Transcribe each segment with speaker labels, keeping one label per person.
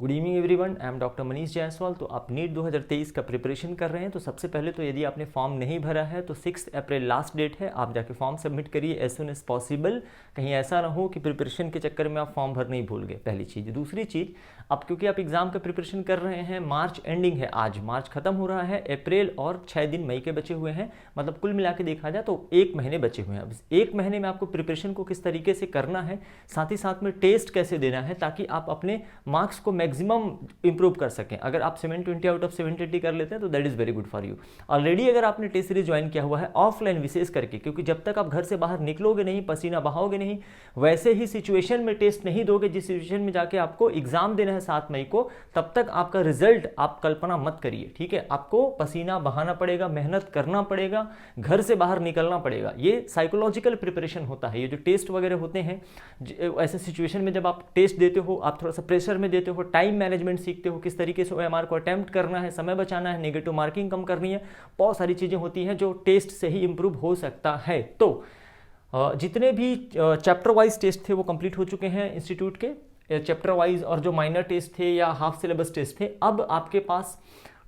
Speaker 1: Good evening everyone, I am doctor Manish Jaiswal. तो आप NEET 2023 का प्रिपरेशन कर रहे हैं तो सबसे पहले तो यदि आपने फॉर्म नहीं भरा है तो 6 अप्रैल लास्ट डेट है। आप जाके फॉर्म सबमिट करिए एज सुन एज पॉसिबल। कहीं ऐसा ना हो कि प्रिपरेशन के चक्कर में आप फॉर्म भरने ही भूल गए, पहली चीज़। दूसरी चीज़, अब क्योंकि आप एग्ज़ाम का प्रिपरेशन कर रहे हैं, मार्च एंडिंग है, आज मार्च खत्म हो रहा है, अप्रैल और 6 दिन मई के बचे हुए हैं, मतलब कुल मिला के देखा जाए तो 1 महीने बचे हुए हैं। अब 1 महीने में आपको प्रिपरेशन को किस तरीके से करना है, साथ ही साथ में टेस्ट कैसे देना है ताकि आप अपने मार्क्स को मैक्सिमम इंप्रूव कर सकें। अगर आप 720 आउट ऑफ 780 कर लेते हैं तो that is very good for you. Already अगर आपने टेस्ट सीरीज ज्वाइन किया हुआ है ऑफलाइन विशेष करके, क्योंकि जब तक आप घर से बाहर निकलोगे नहीं, पसीना बहाओगे नहीं, वैसे ही सिचुएशन में टेस्ट नहीं दोगे जिस सिचुएशन में जाके आपको एग्जाम देना है 7 मई को, तब तक आपका रिजल्ट आप कल्पना मत करिए, ठीक है। आपको पसीना बहाना पड़ेगा, मेहनत करना पड़ेगा, घर से बाहर निकलना पड़ेगा। ये साइकोलॉजिकल प्रिपरेशन होता है। ये जो टेस्ट वगैरह होते हैं, ऐसे सिचुएशन में जब आप टेस्ट देते हो, आप थोड़ा सा प्रेशर में देते हो, टाइम मैनेजमेंट सीखते हो, किस तरीके से OMR को अटेम्प्ट करना है, समय बचाना है, नेगेटिव मार्किंग कम करनी है, बहुत सारी चीज़ें होती हैं जो टेस्ट से ही इंप्रूव हो सकता है। तो जितने भी चैप्टर वाइज टेस्ट थे वो कंप्लीट हो चुके हैं इंस्टीट्यूट के, चैप्टर वाइज, और जो माइनर टेस्ट थे या हाफ सिलेबस टेस्ट थे, अब आपके पास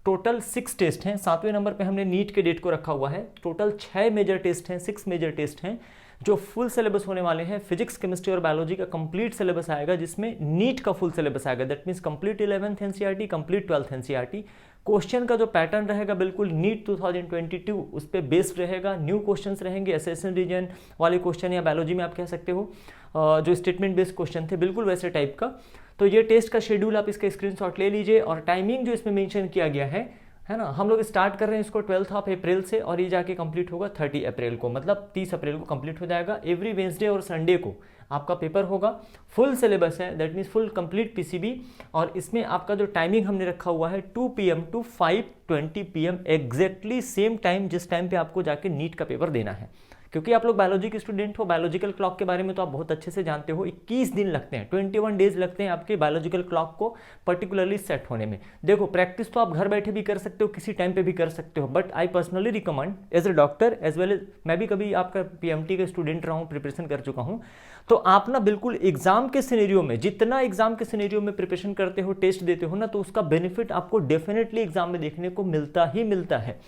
Speaker 1: टोटल 6 टेस्ट हैं। 7वें नंबर पे हमने नीट के डेट को रखा हुआ है। टोटल 6 मेजर टेस्ट हैं, 6 मेजर टेस्ट हैं जो फुल सिलेबस होने वाले हैं। फिजिक्स, केमिस्ट्री और बायोलॉजी का कंप्लीट सिलेबस आएगा, जिसमें नीट का फुल सिलेबस आएगा। That means complete 11th NCERT, complete 12th NCERT। Question का जो पैटर्न रहेगा बिल्कुल नीट 2022 उस पर बेस्ड रहेगा। न्यू क्वेश्चंस रहेंगे, एसेशन रीजन वाले क्वेश्चन, या बायोलॉजी में आप कह सकते हो जो स्टेटमेंट बेस्ड क्वेश्चन थे, बिल्कुल वैसे टाइप का। तो ये टेस्ट का शेड्यूल आप इसका स्क्रीनशॉट ले लीजिए, और टाइमिंग जो इसमें मेंशन किया गया है ना, हम लोग स्टार्ट कर रहे हैं इसको 12 अप्रैल से, और ये जाके कंप्लीट होगा 30 अप्रैल को, मतलब 30 अप्रैल को कंप्लीट हो जाएगा। एवरी वेंसडे और संडे को आपका पेपर होगा। फुल सिलेबस है, that means full complete PCB, और इसमें आपका जो टाइमिंग हमने रखा हुआ है 2 PM to 5:20 PM, exactly same time जिस टाइम पे आपको जाके नीट का पेपर देना है। क्योंकि आप लोग बायोलॉजी के स्टूडेंट हो, बायोलॉजिकल क्लॉक के बारे में तो आप बहुत अच्छे से जानते हो। 21 दिन लगते हैं, 21 डेज लगते हैं आपके बायोलॉजिकल क्लॉक को पर्टिकुलरली सेट होने में। देखो, प्रैक्टिस तो आप घर बैठे भी कर सकते हो, किसी टाइम पे भी कर सकते हो, but I personally recommend as a doctor as well as, मैं भी कभी आपका PMT का स्टूडेंट रहा हूँ, प्रिपरेशन कर चुका हूँ, तो आप ना बिल्कुल एग्जाम के सिनेरियो में, जितना एग्जाम के सिनेरियो में प्रिपरेशन करते हो, टेस्ट देते हो ना, तो उसका बेनिफिट आपको डेफिनेटली एग्जाम में देखने को मिलता ही मिलता है।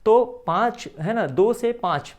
Speaker 1: तो 5 है ना, 2 से 5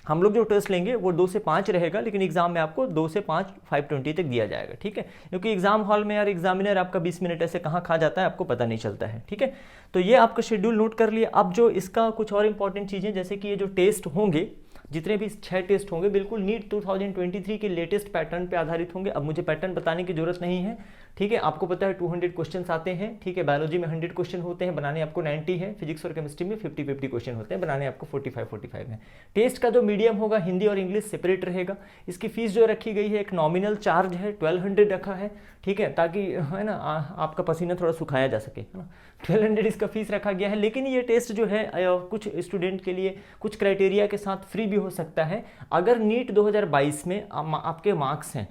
Speaker 1: हम लोग जो टेस्ट लेंगे वो 2 से 5 रहेगा, लेकिन एग्जाम में आपको 2 से 5 5:20 तक दिया जाएगा, ठीक है। क्योंकि एग्जाम हॉल में यार एग्जामिनर आपका 20 मिनट ऐसे कहाँ खा जाता है आपको पता नहीं चलता है, ठीक है। तो ये आपका शेड्यूल नोट कर लिया। अब जो इसका कुछ और इंपॉर्टेंट चीज़ें, जैसे कि ये जो टेस्ट होंगे, जितने भी 6 टेस्ट होंगे, बिल्कुल नीट 2023 के लेटेस्ट पैटर्न पे आधारित होंगे। अब मुझे पैटर्न बताने की जरूरत नहीं है, ठीक है। आपको पता है 200 क्वेश्चन आते हैं, ठीक है। बायोलॉजी में 100 क्वेश्चन होते हैं, बनाने आपको 90 है। फिजिक्स और केमिस्ट्री में 50-50 क्वेश्चन होते हैं, बनाने आपको 45-45 है। टेस्ट का जो मीडियम होगा, हिंदी और इंग्लिश सेपरेट रहेगा। इसकी फीस जो रखी गई है, एक नॉमिनल चार्ज है, 1200 रखा है, ठीक है, ताकि है ना आपका पसीना थोड़ा सुखाया जा सके, है ना। 1200 इसका फीस रखा गया है। लेकिन ये टेस्ट जो है कुछ स्टूडेंट के लिए कुछ क्राइटेरिया के साथ फ्री भी हो सकता है। अगर नीट 2022 में आपके मार्क्स हैं,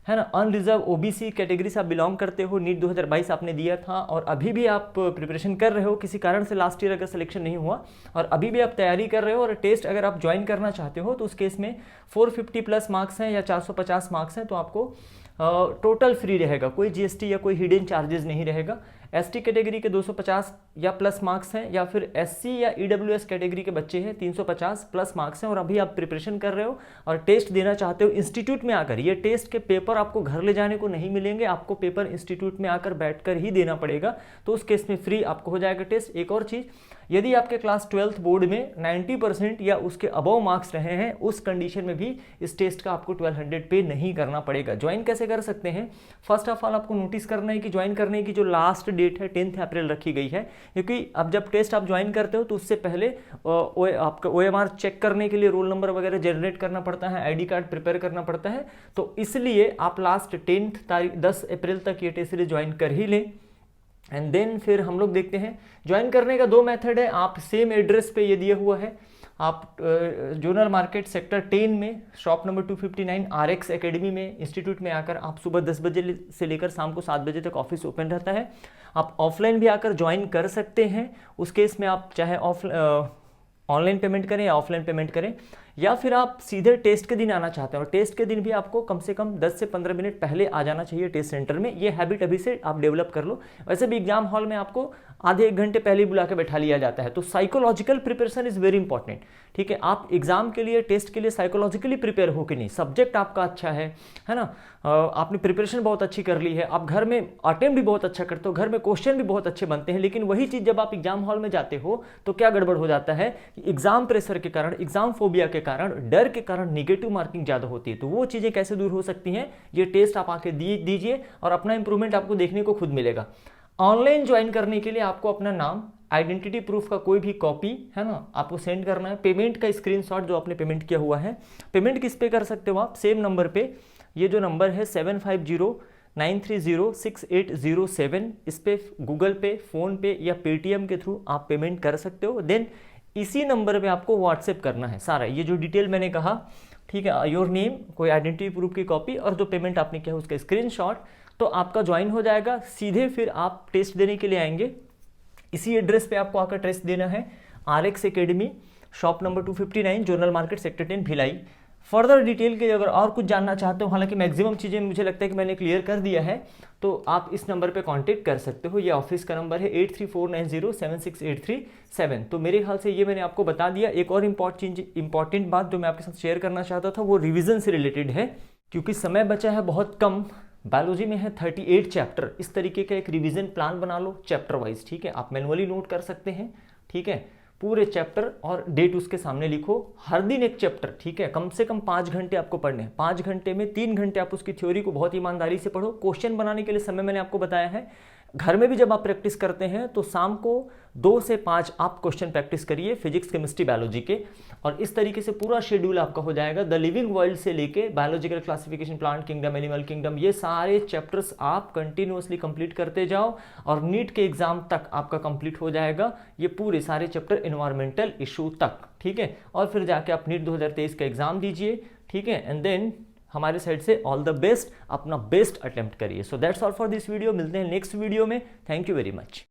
Speaker 1: है ना, अनरिजर्व OBC कैटेगरी से आप बिलोंग करते हो, नीट 2022 आपने दिया था और अभी भी आप प्रिपरेशन कर रहे हो, किसी कारण से लास्ट ईयर अगर सिलेक्शन नहीं हुआ और अभी भी आप तैयारी कर रहे हो, और टेस्ट अगर आप ज्वाइन करना चाहते हो, तो उस केस में 450 प्लस मार्क्स हैं या 450 मार्क्स हैं, तो आपको टोटल फ्री रहेगा, कोई GST या कोई हिडन चार्जेस नहीं रहेगा। ST कैटेगरी के 250 या प्लस मार्क्स हैं, या फिर SC या EWS कैटेगरी के बच्चे हैं 350 प्लस मार्क्स हैं, और अभी आप प्रिपरेशन कर रहे हो और टेस्ट देना चाहते हो इंस्टीट्यूट में आकर। ये टेस्ट के पेपर आपको घर ले जाने को नहीं मिलेंगे, आपको पेपर इंस्टीट्यूट में आकर बैठकर ही देना पड़ेगा, तो उस केस में फ्री आपको हो जाएगा टेस्ट। एक और चीज़, यदि आपके क्लास 12th बोर्ड में 90% या उसके अबव मार्क्स रहे हैं, उस कंडीशन में भी इस टेस्ट का आपको 1200 पे नहीं करना पड़ेगा। ज्वाइन कैसे कर सकते हैं? फर्स्ट ऑफ ऑल आपको नोटिस करना है कि ज्वाइन करने की जो लास्ट डेट है 10 अप्रैल रखी गई है, क्योंकि अब जब टेस्ट आप ज्वाइन करते हो तो उससे पहले आपका OMR चेक करने के लिए रोल नंबर वगैरह जनरेट करना पड़ता है, ID कार्ड प्रिपेयर करना पड़ता है, तो इसलिए आप लास्ट 10 अप्रैल तक ये टेस्ट सीरीज ज्वाइन कर ही लें। एंड देन फिर हम लोग देखते हैं, ज्वाइन करने का 2 मेथड है। आप सेम एड्रेस पे ये दिया हुआ है, आप जोनल मार्केट सेक्टर 10 में शॉप नंबर 259 RX एकेडमी में इंस्टीट्यूट में आकर आप सुबह 10 बजे से लेकर शाम को 7 बजे तक ऑफिस ओपन रहता है। आप ऑफलाइन भी आकर ज्वाइन कर सकते हैं। उस केस में आप चाहे ऑनलाइन पेमेंट करें या ऑफलाइन पेमेंट करें, या फिर आप सीधे टेस्ट के दिन आना चाहते हैं और टेस्ट के दिन भी आपको कम से कम 10 से 15 मिनट पहले आ जाना चाहिए टेस्ट सेंटर में। ये हैबिट अभी से आप डेवलप कर लो। वैसे भी एग्जाम हॉल में आपको आधे 1 घंटे पहले बुला के बैठा लिया जाता है, तो psychological preparation is very important. ठीक है, आप एग्जाम के लिए, टेस्ट के लिए साइकोलॉजिकली प्रिपेयर हो कि नहीं, सब्जेक्ट आपका अच्छा है ना, आपने प्रिपरेशन बहुत अच्छी कर ली है, आप घर में अटेम्प्ट भी बहुत अच्छा करते हो, घर में क्वेश्चन भी बहुत अच्छे बनते हैं, लेकिन वही चीज़ जब आप एग्जाम हॉल में जाते हो तो क्या गड़बड़ हो जाता है कि एग्जाम प्रेशर के कारण, एग्जाम फोबिया के कारण, डर के कारण निगेटिव मार्किंग ज़्यादा होती है। तो वो चीज़ें कैसे दूर हो सकती हैं, ये टेस्ट आप आके दीजिए और अपना इंप्रूवमेंट आपको देखने को खुद मिलेगा। ऑनलाइन ज्वाइन करने के लिए आपको अपना नाम, आइडेंटिटी प्रूफ का कोई भी कॉपी है ना आपको सेंड करना है, पेमेंट का स्क्रीनशॉट जो आपने पेमेंट किया हुआ है। पेमेंट किस पे कर सकते हो आप, सेम नंबर पे, ये जो नंबर है 7509306807, इस पे गूगल पे, फोन पे या पेटीएम के थ्रू आप पेमेंट कर सकते हो। देन इसी नंबर पे आपको व्हाट्सएप करना है सारा ये जो डिटेल मैंने कहा, ठीक है, योर नेम, कोई आइडेंटिटी प्रूफ की कॉपी और जो पेमेंट आपने किया उसका स्क्रीनशॉट, तो आपका ज्वाइन हो जाएगा। सीधे फिर आप टेस्ट देने के लिए आएंगे, इसी एड्रेस पे आपको आकर टेस्ट देना है, RX academy, shop number 259, zonal market, sector 10, Bhilai. Further detail के अगर और कुछ जानना चाहते हो, हालांकि मैक्सिमम चीज़ें मुझे लगता है कि मैंने क्लियर कर दिया है, तो आप इस नंबर पे कांटेक्ट कर सकते हो। ये ऑफिस का नंबर है 8349076837। तो मेरे ख्याल से ये मैंने आपको बता दिया। एक और इंपॉर्टेंट बात जो मैं आपके साथ शेयर करना चाहता था वो रिवीजन से रिलेटेड है, क्योंकि समय बचा है बहुत कम। बायोलॉजी में है 38 चैप्टर, इस तरीके का एक रिवीजन प्लान बना लो चैप्टर वाइज, ठीक है, आप मैनुअली नोट कर सकते हैं, ठीक है, पूरे चैप्टर और डेट उसके सामने लिखो, हर दिन एक चैप्टर, ठीक है, कम से कम 5 घंटे आपको पढ़ने हैं। 5 घंटे में 3 घंटे आप उसकी थ्योरी को बहुत ईमानदारी से पढ़ो। क्वेश्चन बनाने के लिए समय मैंने आपको बताया है। घर में भी जब आप प्रैक्टिस करते हैं तो शाम को 2 से 5 आप क्वेश्चन प्रैक्टिस करिए फिजिक्स, केमिस्ट्री, बायोलॉजी के, और इस तरीके से पूरा शेड्यूल आपका हो जाएगा। द लिविंग वर्ल्ड से लेके biological classification, plant kingdom, animal kingdom, ये सारे चैप्टर्स आप कंटिन्यूअसली कंप्लीट करते जाओ और नीट के एग्जाम तक आपका कंप्लीट हो जाएगा ये पूरे सारे चैप्टर, एनवायरमेंटल इशू तक, ठीक है। और फिर जाके आप नीट 2023 का एग्जाम दीजिए, ठीक है, एंड देन हमारे साइड से ऑल द बेस्ट, अपना बेस्ट अटेम्प्ट करिए। So that's all for this video, मिलते हैं नेक्स्ट वीडियो में। Thank you very much.